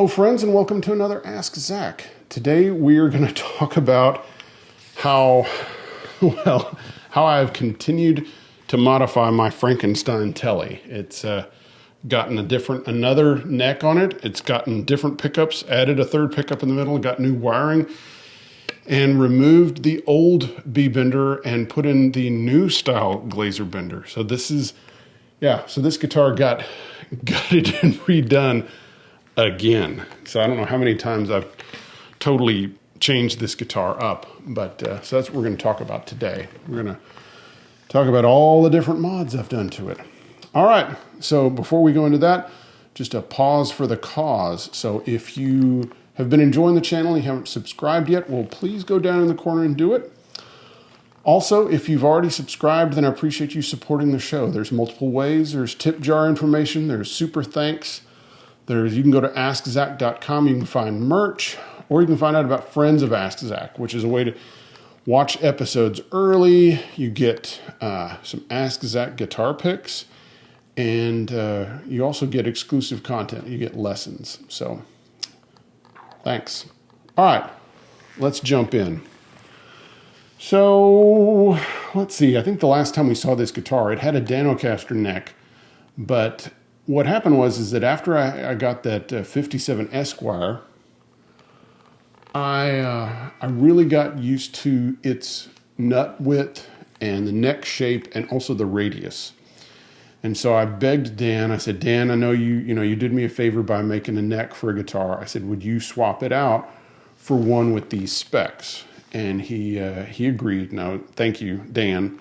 Hello friends, and welcome to another Ask Zach. Today we are going to talk about how I've continued to modify my Franken-Tele. It's gotten another neck on it. It's gotten different pickups, added a third pickup in the middle, got new wiring, and removed the old B bender and put in the new style Glaser bender. So this guitar got gutted and redone again. So I don't know how many times I've totally changed this guitar up, but so that's what we're going to talk about today. We're going to talk about all the different mods I've done to it. All right, so before we go into that, just a pause for the cause. So if you have been enjoying the channel and you haven't subscribed yet, well, please go down in the corner and do it. Also, if you've already subscribed, then I appreciate you supporting the show. There's multiple ways. There's tip jar information. There's super thanks. You can go to askzach.com. You can find merch, or you can find out about Friends of Ask Zach, which is a way to watch episodes early. You get some Ask Zach guitar picks, and you also get exclusive content. You get lessons. So, thanks. All right, let's jump in. So, let's see. I think the last time we saw this guitar, it had a Danocaster neck, but what happened was that after I got that 57 Esquire, I really got used to its nut width and the neck shape and also the radius. And so I begged Dan. I said, Dan, I know you did me a favor by making a neck for a guitar. I said, would you swap it out for one with these specs? And he agreed. No, thank you, Dan.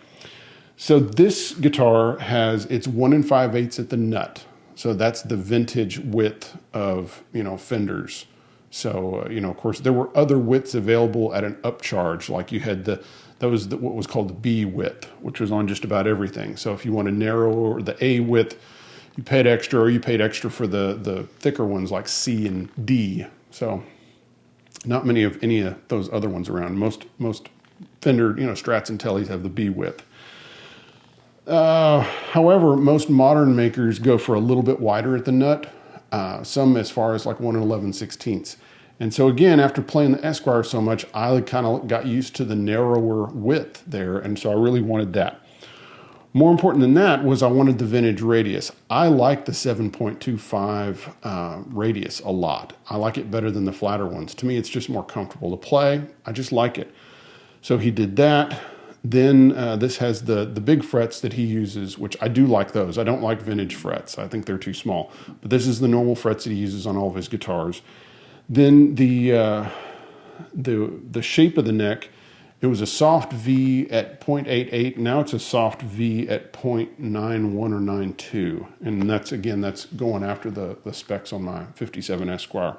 So this guitar has its 1 5/8 at the nut. So that's the vintage width of, fenders. So, of course, there were other widths available at an upcharge. Like you had what was called the B width, which was on just about everything. So if you want to narrow or the A width, you paid extra, or you paid extra for the thicker ones like C and D. So not many of any of those other ones around. Most Fender, Strats and Teles have the B width. However, most modern makers go for a little bit wider at the nut, some as far as like 1 11/16. And so again, after playing the Esquire so much, I kind of got used to the narrower width there, and so I really wanted that. More important than that was I wanted the vintage radius. I like the 7.25 radius a lot. I like it better than the flatter ones. To me, it's just more comfortable to play. I just like it. So he did that. Then this has the big frets that he uses, which I do like those. I don't like vintage frets. I think they're too small. But this is the normal frets that he uses on all of his guitars. Then the shape of the neck, it was a soft V at 0.88. Now it's a soft V at 0.91 or 92. And that's going after the specs on my 57 Esquire.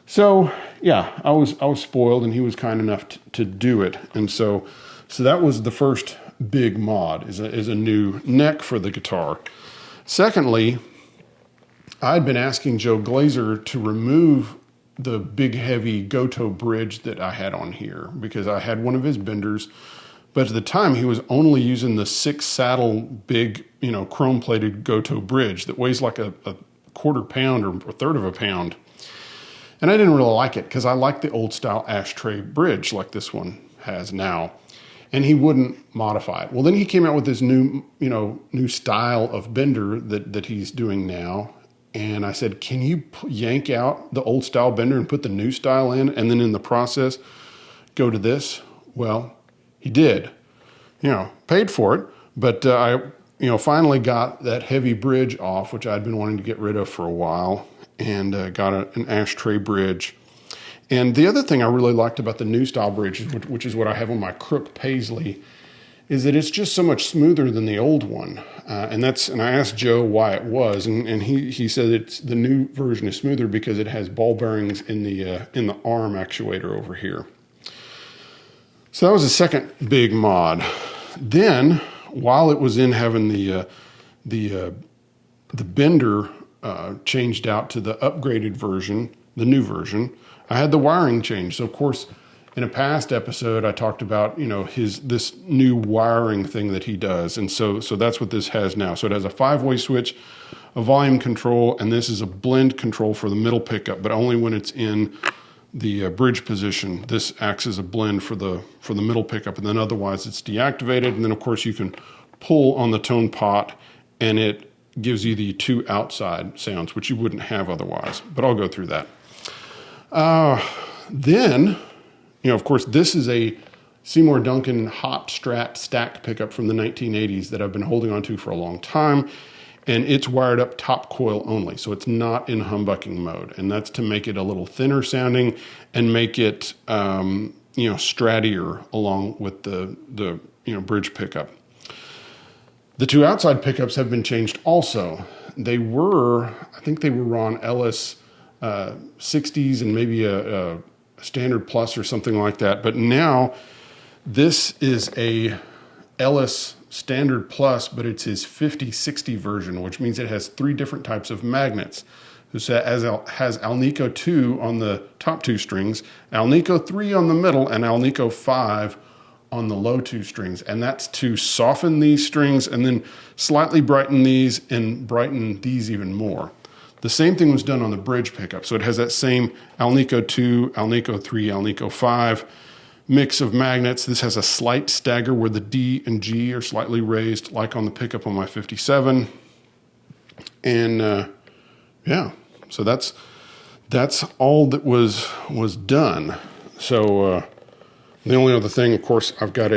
So yeah, I was spoiled, and he was kind enough to do it. And so that was the first big mod, is a new neck for the guitar. Secondly, I'd been asking Joe Glaser to remove the big heavy Goto bridge that I had on here, because I had one of his benders, but at the time he was only using the 6 saddle big, chrome plated Goto bridge that weighs like a quarter pound or a third of a pound. And I didn't really like it, because I like the old style ashtray bridge like this one has now. And he wouldn't modify it. Well, then he came out with this new style of bender that he's doing now. And I said, can you yank out the old style bender and put the new style in, and then in the process go to this? Well, he did. Paid for it. But I finally got that heavy bridge off, which I'd been wanting to get rid of for a while, and got an ashtray bridge. And the other thing I really liked about the new style bridge, which is what I have on my Crook Paisley, is that it's just so much smoother than the old one. And I asked Joe why it was, and he said the new version is smoother because it has ball bearings in the arm actuator over here. So that was the second big mod. Then, while it was in having the bender changed out to the upgraded version, the new version, I had the wiring changed. So of course, in a past episode, I talked about, this new wiring thing that he does. And so that's what this has now. So it has a 5-way switch, a volume control, and this is a blend control for the middle pickup, but only when it's in the bridge position. This acts as a blend for the middle pickup, and then otherwise it's deactivated. And then of course you can pull on the tone pot, and it gives you the 2 outside sounds, which you wouldn't have otherwise. But I'll go through that. Then, of course, this is a Seymour Duncan hot Strat stacked pickup from the 1980s that I've been holding on to for a long time. And it's wired up top coil only, so it's not in humbucking mode. And that's to make it a little thinner sounding and make it, strattier along with the bridge pickup. The 2 outside pickups have been changed also. I think they were on Ellis 60s and maybe a Standard Plus or something like that. But now this is a Ellis Standard Plus, but it's his 50-60 version, which means it has 3 different types of magnets. It has Alnico 2 on the top 2 strings, Alnico 3 on the middle, and Alnico 5 on the low 2 strings. And that's to soften these strings and then slightly brighten these and brighten these even more. The same thing was done on the bridge pickup. So it has that same Alnico 2, Alnico 3, Alnico 5 mix of magnets. This has a slight stagger where the D and G are slightly raised, like on the pickup on my 57. And so that's all that was done. So the only other thing, of course, I've got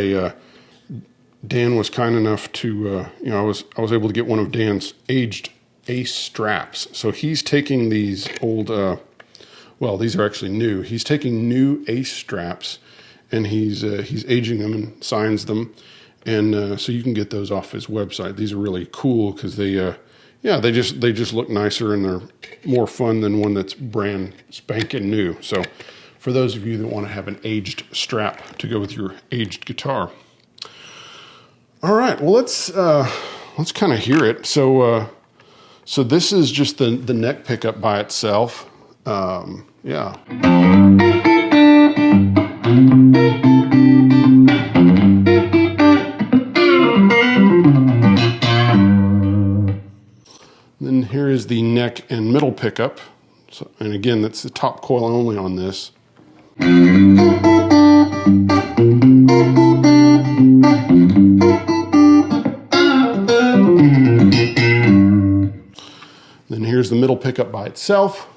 Dan was kind enough to, I was able to get one of Dan's aged Ace straps. So he's taking these old, these are actually new. He's taking new Ace straps, and he's aging them and signs them, and so you can get those off his website. These are really cool because they just look nicer and they're more fun than one that's brand spanking new. So for those of you that want to have an aged strap to go with your aged guitar. All right, well let's kind of hear it. So this is just the neck pickup by itself. Then here is the neck and middle pickup. So, and again, that's the top coil only on this. Then here's the middle pickup by itself.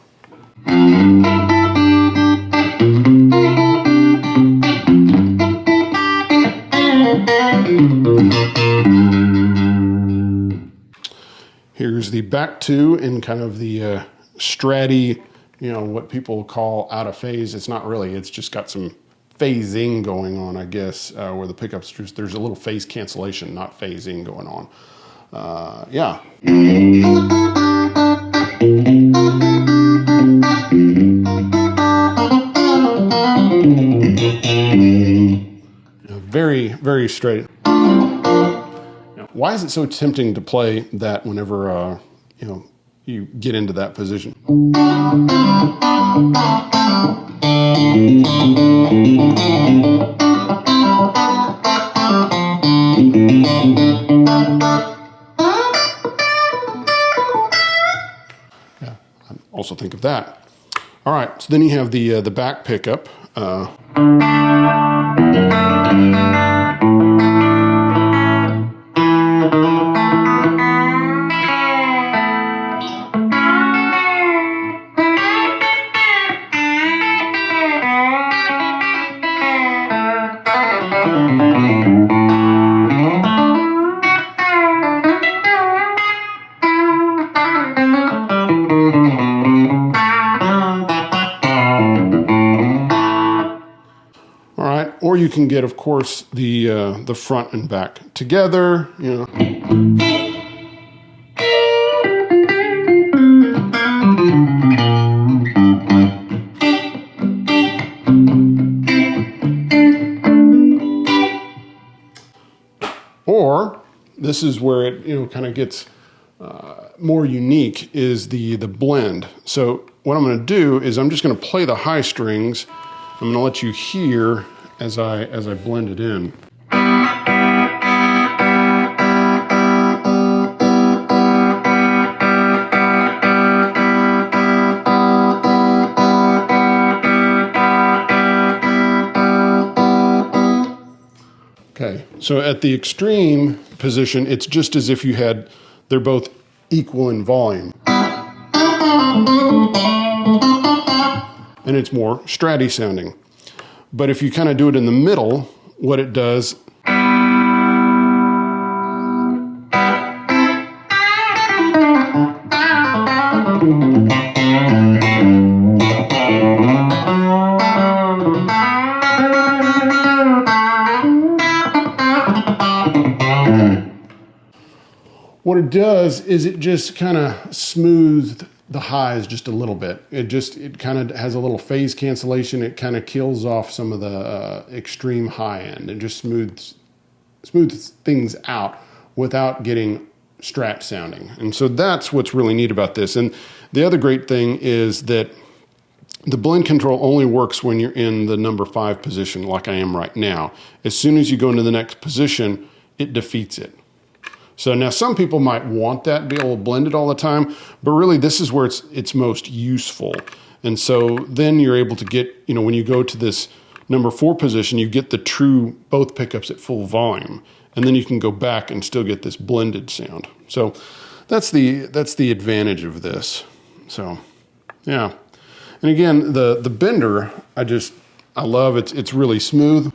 Here's the back 2 in kind of the stratty, what people call out of phase. It's not really, it's just got some phasing going on, I guess, where the pickups, there's a little phase cancellation, not phasing going on. Very, very straight. Why is it so tempting to play that whenever, you get into that position? Yeah, I also think of that. All right, so then you have the back pickup. Or you can get, of course, the front and back together, Or this is where it kind of gets more unique, is the blend. So what I'm going to do is I'm just going to play the high strings. I'm going to let you hear as I blend it in. Okay, so at the extreme position, it's just as if they're both equal in volume. And it's more Stratty sounding. But if you kind of do it in the middle, what it does, is it just kind of smooths the highs just a little bit. It kind of has a little phase cancellation. It kind of kills off some of the extreme high end and just smooths things out without getting Strat sounding. And so that's what's really neat about this. And the other great thing is that the blend control only works when you're in the number 5 position, like I am right now. As soon as you go into the next position, it defeats it. So now some people might want that, be able to blend it all the time, but really this is where it's most useful. And so then you're able to get, when you go to this number 4 position, you get the true both pickups at full volume. And then you can go back and still get this blended sound. So that's the advantage of this. So yeah. And again, the bender, I love it. It's really smooth.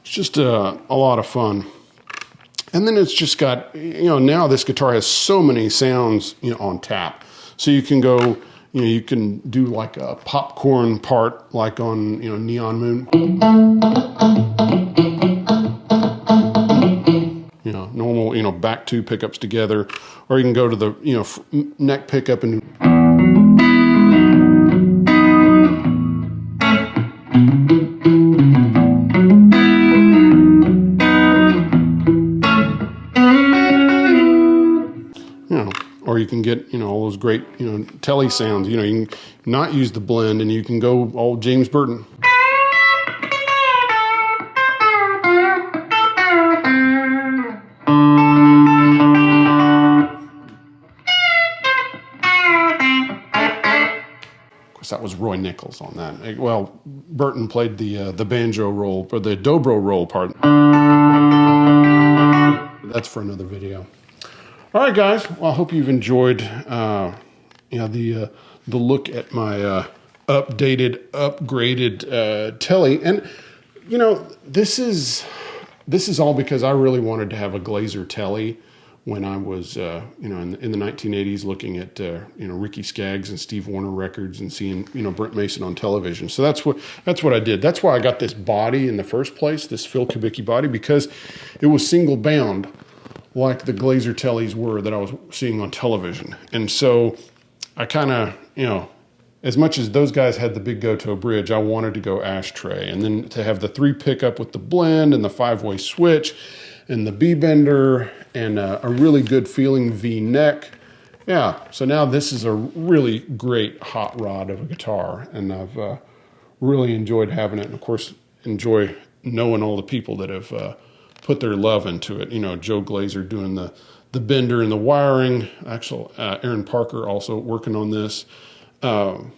Just a lot of fun. And then it's just got, now this guitar has so many sounds, on tap. So you can go, you can do like a popcorn part, like on, Neon Moon. Normal, back 2 pickups together. Or you can go to the, neck pickup and or you can get, all those great, Tele sounds. You can not use the blend and you can go all James Burton. Of course, that was Roy Nichols on that. Well, Burton played the banjo role, or the dobro role part. That's for another video. All right, guys. Well, I hope you've enjoyed, the look at my updated, upgraded Tele. And this is all because I really wanted to have a Glaser Tele when I was, in the 1980s, looking at Ricky Skaggs and Steve Wariner records and seeing Brent Mason on television. So that's what I did. That's why I got this body in the first place, this Phil Kubicki body, because it was single bound, like the Glaser Teles were that I was seeing on television. And so I kind of, as much as those guys had the big Goto bridge, I wanted to go ashtray. And then to have the 3 pickup with the blend and the 5-way switch and the B-bender and a really good feeling V-neck. Yeah, so now this is a really great hot rod of a guitar. And I've really enjoyed having it. And of course, enjoy knowing all the people that have put their love into it. Joe Glaser doing the bender and the wiring. Actually, Aaron Parker also working on this. Dan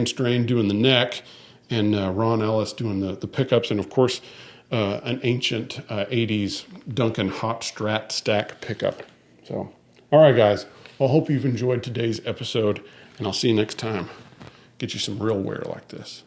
Strain doing the neck, and Ron Ellis doing the pickups, and of course, an ancient 80s Duncan hot Strat stack pickup. So, all right, guys. Well, I hope you've enjoyed today's episode, and I'll see you next time. Get you some real wear like this.